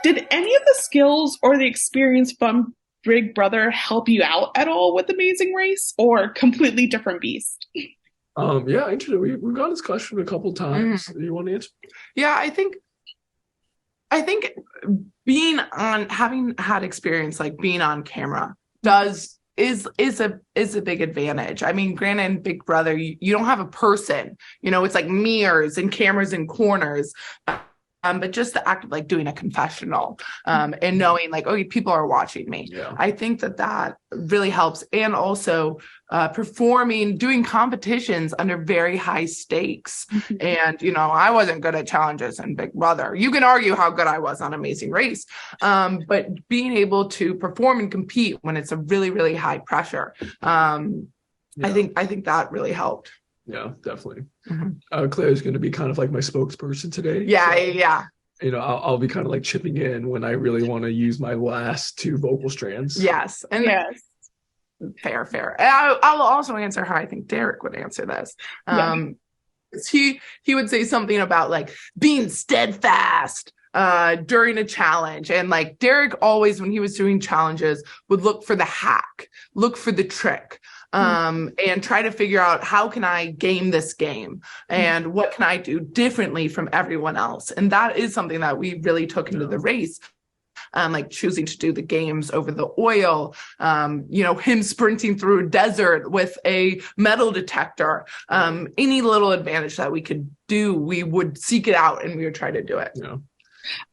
Did any of the skills or the experience from Big Brother help you out at all with Amazing Race, or completely different beast? Yeah, interesting. We've got this question a couple times. Mhm. You want to answer? Yeah, I think being on having had experience like being on camera does is a big advantage. I mean, granted, in Big Brother, you don't have a person, it's like mirrors and cameras in corners. But just the act of like doing a confessional and knowing like, okay, people are watching me. Yeah. I think that really helps. And also doing competitions under very high stakes. And, I wasn't good at challenges in Big Brother. You can argue how good I was on Amazing Race. But being able to perform and compete when it's a really, really high pressure, I think that really helped. Yeah, definitely. Mm-hmm. Claire's going to be kind of like my spokesperson today. Yeah, so, yeah. I'll be kind of like chipping in when I really want to use my last two vocal strands. Yes. And Yes. Fair. I'll also answer how I think Derek would answer this. He would say something about like being steadfast during a challenge. And like Derek always, when he was doing challenges, would look for the hack, look for the trick. And try to figure out how can I game this game and what can I do differently from everyone else. And that is something that we really took into the race. Like choosing to do the games over the oil, him sprinting through a desert with a metal detector, any little advantage that we could do, we would seek it out and we would try to do it. Yeah.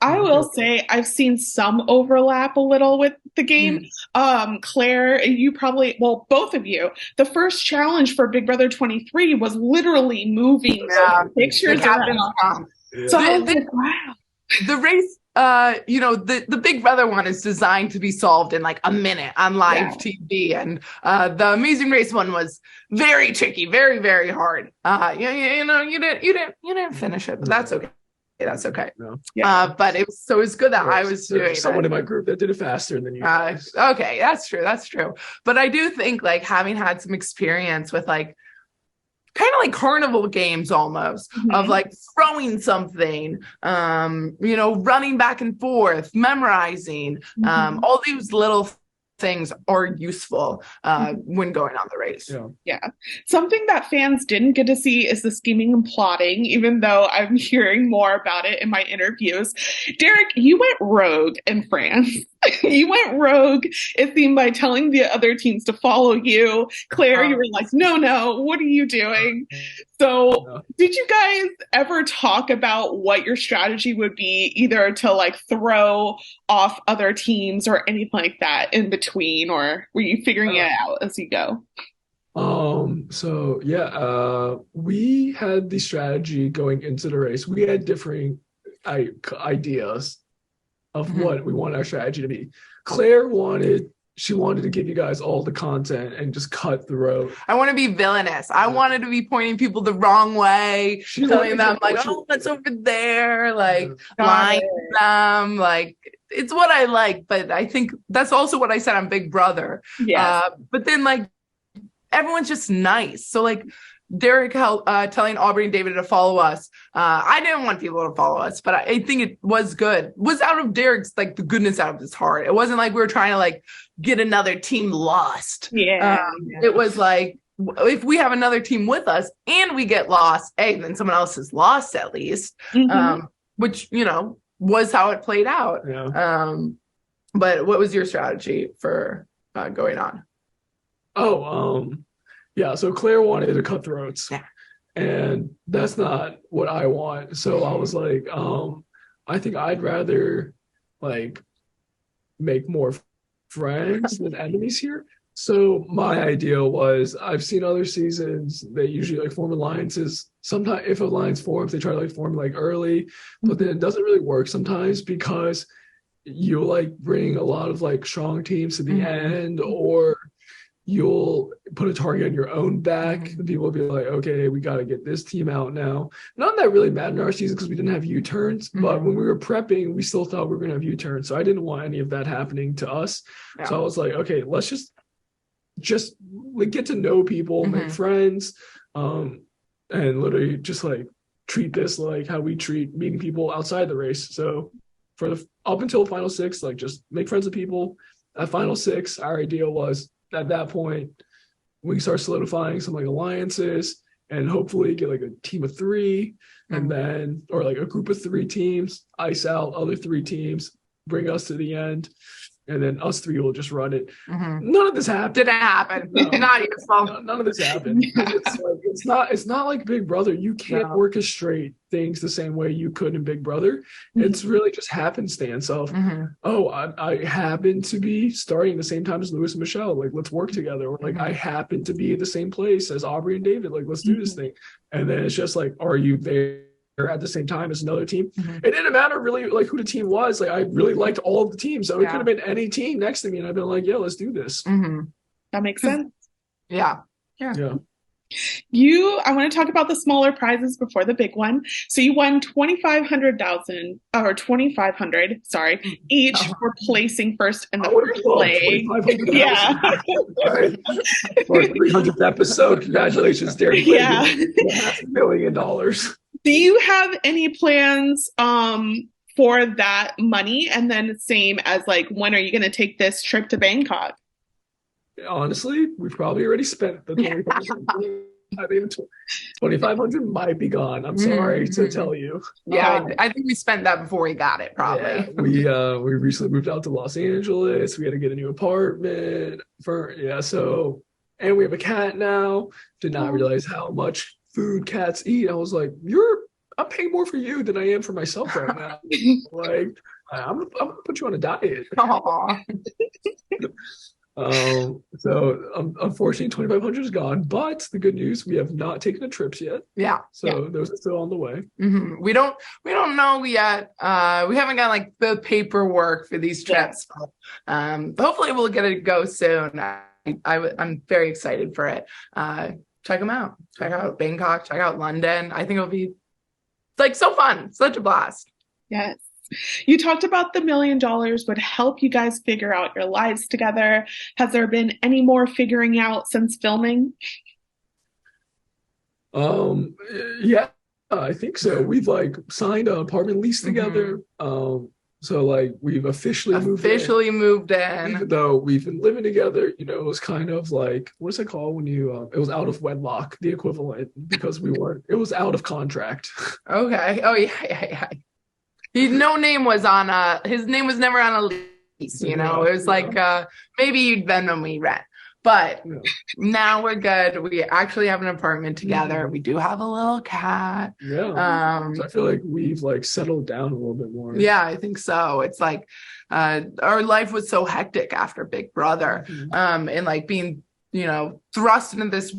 I will say I've seen some overlap a little with the game. Claire, you probably, well, both of you, the first challenge for Big Brother 23 was literally moving pictures around. Yeah. So I was like, wow. The race, the Big Brother one is designed to be solved in like a minute on live TV, and the Amazing Race one was very tricky, very, very hard. You didn't finish it, but that's okay. That's okay. No. But it was good that I was doing someone in my group that did it faster than you guys. Okay, that's true. But I do think like having had some experience with like kind of like carnival games almost of like throwing something, running back and forth, memorizing, all these little things are useful when going on the race. Yeah. Something that fans didn't get to see is the scheming and plotting, even though I'm hearing more about it in my interviews. Derek, you went rogue in France. You went rogue, it seemed, by telling the other teams to follow you. Claire, you were like, no, what are you doing? So did you guys ever talk about what your strategy would be, either to like throw off other teams or anything like that in between, or were you figuring it out as you go? We had the strategy going into the race. We had differing ideas of what we want our strategy to be. Claire wanted to give you guys all the content and just cut throat. I want to be villainous. I wanted to be pointing people the wrong way, telling them like, oh, it's over there, like lying to them. Like, it's what I like, but I think that's also what I said on Big Brother. But then like everyone's just nice. So like Derek telling Aubrey and David to follow us. I didn't want people to follow us, but I think it was good. It was out of Derek's, like, the goodness out of his heart. It wasn't like we were trying to like get another team lost. It was like, if we have another team with us and we get lost, then someone else is lost at least. Which, was how it played out. But what was your strategy for going on? So Claire wanted to cut throats, and that's not what I want. So I was like, I think I'd rather like make more friends than enemies here. So my idea was, I've seen other seasons, they usually like form alliances. Sometimes if alliance forms, they try to like form like early, but then it doesn't really work sometimes because you like bring a lot of like strong teams to the end, or you'll put a target on your own back. And people will be like, okay, we got to get this team out now. Not that really mattered in our season because we didn't have U-turns, but when we were prepping, we still thought we were going to have U-turns. So I didn't want any of that happening to us. So I was like, okay, let's just like get to know people, make friends, and literally just like treat this like how we treat meeting people outside the race. So for the up until final six, like just make friends with people. At final six, our idea was at that point we can start solidifying some like alliances and hopefully get like a team of three, and then or like a group of 3 teams, ice out other 3 teams, bring us to the end. And then us 3 will just run it. None of this happened. Didn't happen. No. Not your fault. None of this happened. It's not like Big Brother. You can't orchestrate things the same way you could in Big Brother. It's really just happenstance of, I happen to be starting at the same time as Lewis and Michelle. Like, let's work together. Or like, I happen to be at the same place as Aubrey and David. Like, let's do this thing. And then it's just like, are you there at the same time as another team? It didn't matter really like who the team was. Like I really liked all of the teams, so it could have been any team next to me and I've been like, yeah, let's do this. That makes sense. Yeah. I want to talk about the smaller prizes before the big one. So you won 2,500 each for placing first in the first leg. For 300th episode, congratulations, Derek. $500,000. Do you have any plans for that money? And then same as like, when are you going to take this trip to Bangkok? Honestly, we've probably already spent the 2,500. I think 2,500 might be gone. I'm sorry to tell you. Yeah, I think we spent that before we got it. Probably. Yeah, we recently moved out to Los Angeles. We had to get a new apartment So, and we have a cat now. Did not realize how much food cats eat. I was like, I'm paying more for you than I am for myself right now. Like, I'm gonna put you on a diet. So unfortunately 2,500 is gone, but the good news, we have not taken the trips yet. Those are still on the way. We don't know yet. We haven't got like the paperwork for these trips. Hopefully we'll get it go soon. I'm very excited for it. Check them out. Check out Bangkok, check out London. I think it'll be like so fun, such a blast. Yes. You talked about the $1 million would help you guys figure out your lives together. Has there been any more figuring out since filming? Yeah, I think so. We've like signed an apartment lease together. So like we've officially moved in. Even though we've been living together, it was kind of like, what is it called when you it was out of wedlock, the equivalent, because it was out of contract. Okay. Oh yeah. His name was never on a lease, it was like maybe you'd been when we rent. But now we're good. We actually have an apartment together. We do have a little cat. So I feel like we've like settled down a little bit more. Yeah, I think so. It's like our life was so hectic after Big Brother, and like being, thrust into this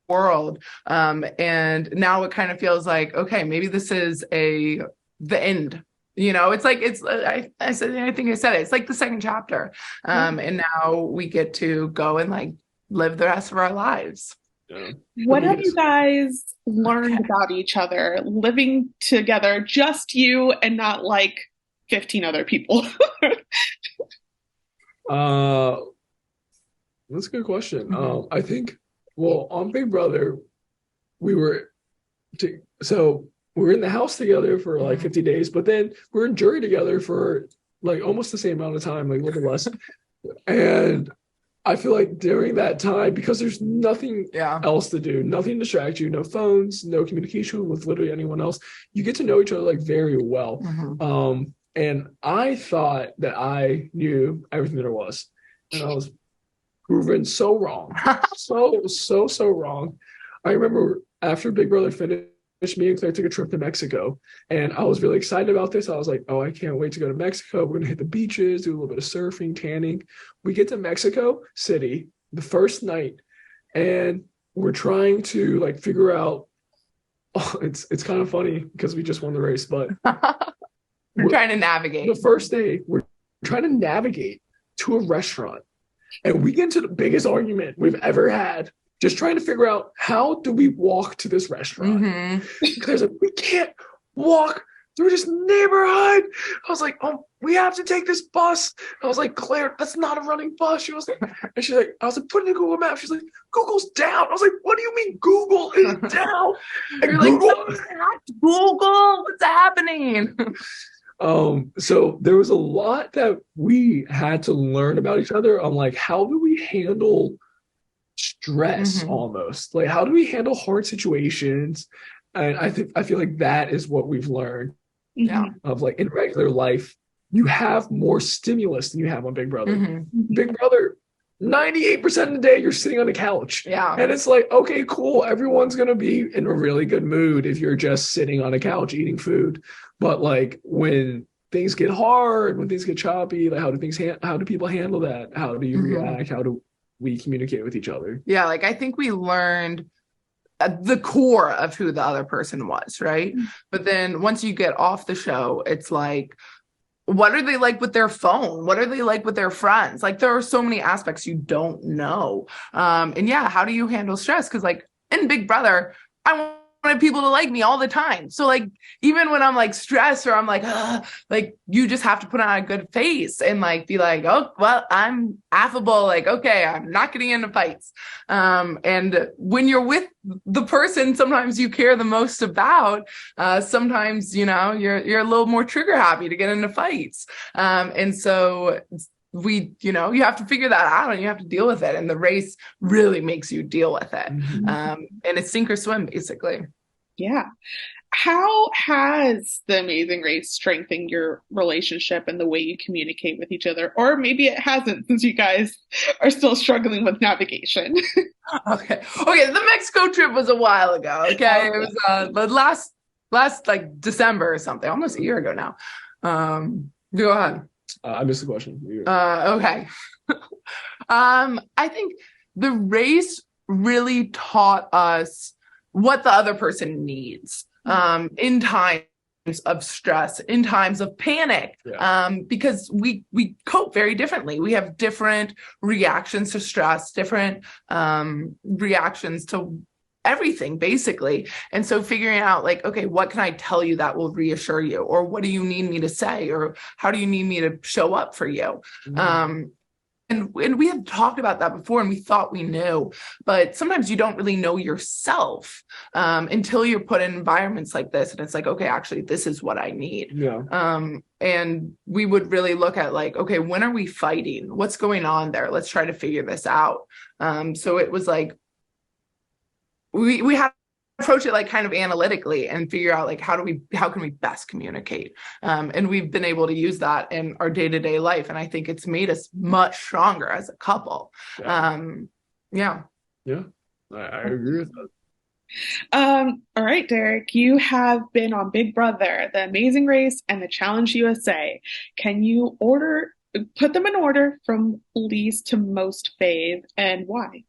world. And now it kind of feels like, okay, maybe this is the end. It's like, I think I said it. It's like the second chapter. And now we get to go and like live the rest of our lives. What have you guys learned about each other living together, just you and not like 15 other people? That's a good question. I think, on Big Brother, we were in the house together for like 50 days, but then we're in jury together for like almost the same amount of time, like a little less. And I feel like during that time, because there's nothing else to do, nothing to distract you, no phones, no communication with literally anyone else, you get to know each other like very well. And I thought that I knew everything there was, and I was proven so wrong, so wrong. I remember after Big Brother finished, me and Claire took a trip to Mexico, and I was really excited about this. I was like, oh, I can't wait to go to Mexico. We're gonna hit the beaches, do a little bit of surfing, tanning. We get to Mexico City the first night, and we're trying to like figure out, it's kind of funny because we just won the race, but we're trying to navigate. The first day, we're trying to navigate to a restaurant, and we get into the biggest argument we've ever had, just trying to figure out, how do we walk to this restaurant? Because we can't walk through this neighborhood. I was like, oh, we have to take this bus. I was like, Claire, that's not a running bus. She was like, and she's like, I was like, put in a Google map. She's like, Google's down. I was like, what do you mean Google is down? And you're like, Google, what's happening? So there was a lot that we had to learn about each other on like how do we handle stress almost. Like how do we handle hard situations? And I feel like that is what we've learned. Yeah. Of like in regular life, you have more stimulus than you have on Big Brother. Big Brother, 98% of the day you're sitting on the couch. Yeah. And it's like, okay, cool. Everyone's gonna be in a really good mood if you're just sitting on a couch eating food. But like when things get hard, when things get choppy, like how do people handle that? How do you react? How do we communicate with each other? Yeah, like I think we learned the core of who the other person was, right? But then once you get off the show, it's like, what are they like with their phone? What are they like with their friends? Like there are so many aspects you don't know. And yeah, how do you handle stress? Because like in Big Brother, I wanted people to like me all the time. So like even when I'm like stressed or I'm like you just have to put on a good face and like be like, oh well, I'm affable, like okay, I'm not getting into fights. And when you're with the person sometimes you care the most about, sometimes you're a little more trigger happy to get into fights. And so you have to figure that out and you have to deal with it. And the race really makes you deal with it. And it's sink or swim, basically. Yeah. How has the Amazing Race strengthened your relationship and the way you communicate with each other? Or maybe it hasn't, since you guys are still struggling with navigation. Okay. The Mexico trip was a while ago. Okay. It was the last like December or something, almost a year ago now. Go ahead. I missed the question. Okay. I think the race really taught us what the other person needs in times of stress, in times of panic, because we cope very differently. We have different reactions to stress, different reactions to everything, basically. And so figuring out like, okay, what can I tell you that will reassure you? Or what do you need me to say? Or how do you need me to show up for you? And we had talked about that before and we thought we knew, but sometimes you don't really know yourself until you're put in environments like this. And it's like, okay, actually, this is what I need. And we would really look at like, okay, when are we fighting? What's going on there? Let's try to figure this out. So it was like, we had to approach it like kind of analytically and figure out like how can we best communicate, and we've been able to use that in our day-to-day life, and I think it's made us much stronger as a couple. I agree with that. All right, Derek, you have been on Big Brother, The Amazing Race, and The Challenge USA. Can you put them in order from least to most fave, and why?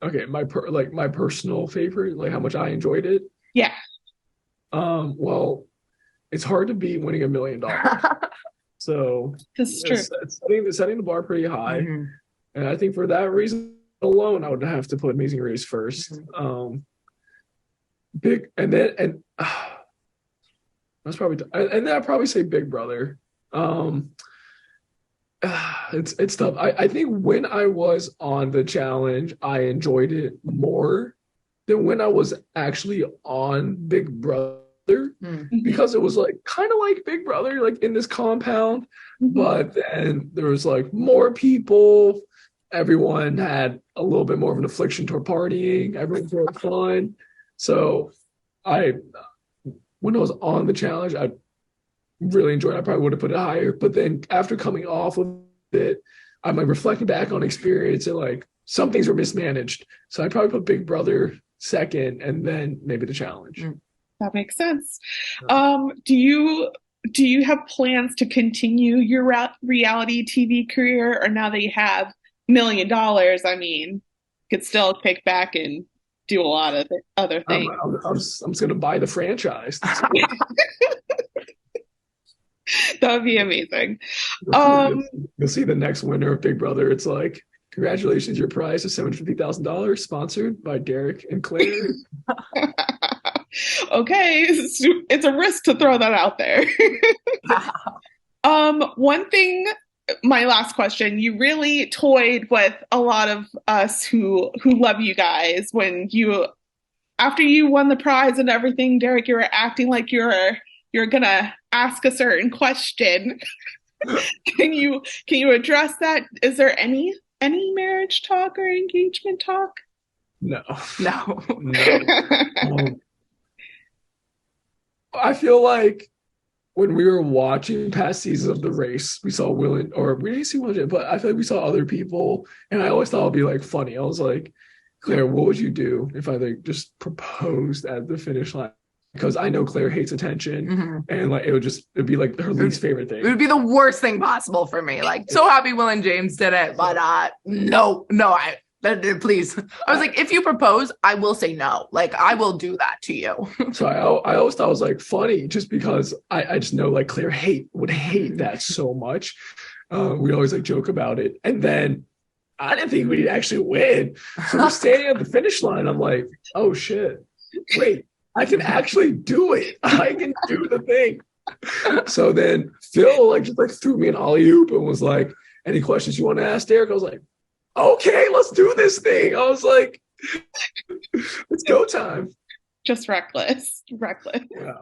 Okay, my personal favorite, like how much I enjoyed it. Yeah. Well, it's hard to beat winning $1 million. So this is true. It's setting the bar pretty high. And I think for that reason alone, I would have to put Amazing Race first. That's probably, and then I'd probably say Big Brother. It's tough. I think when I was on the challenge, I enjoyed it more than when I was actually on Big Brother, because it was like kind of like Big Brother, like in this compound, but then there was like more people. Everyone had a little bit more of an affliction toward partying. Everyone was fun. So when I was on the challenge, I really enjoyed it. I probably would have put it higher. But then after coming off of it, I'm like reflecting back on experience and like some things were mismanaged. So I probably put Big Brother second and then maybe the challenge. That makes sense. Do you have plans to continue your reality TV career, or now that you have $1 million, I mean, could still kick back and do a lot of other things? I'm just going to buy the franchise. That would be amazing. You'll see the next winner of Big Brother. It's like, congratulations, your prize is $750,000, sponsored by Derek and Claire. Okay, it's a risk to throw that out there. One thing, my last question, you really toyed with a lot of us who love you guys when after you won the prize and everything, Derek, you were acting like you're you're gonna ask a certain question. Can you address that? Is there any marriage talk or engagement talk? No. No. I feel like when we were watching past seasons of The Race, we saw Will, or we didn't see Will, but I feel like we saw other people, and I always thought it'd be like funny. I was like, Claire, what would you do if I like just proposed at the finish line? Because I know Claire hates attention, and like it'd be like her least favorite thing. It would be the worst thing possible for me. Like, so happy Will and James did it, but no, please. I was like, if you propose, I will say no. Like, I will do that to you. So I always thought it was like funny, just because I just know like Claire would hate that so much. We always like joke about it, and then I didn't think we'd actually win. So we're standing at the finish line. I'm like, oh shit, wait, I can actually do it. I can do the thing. So then Phil like just like threw me an alley-oop and was like, any questions you want to ask Derek? I was like, okay, let's do this thing. I was like, it's go time. Just reckless. Yeah.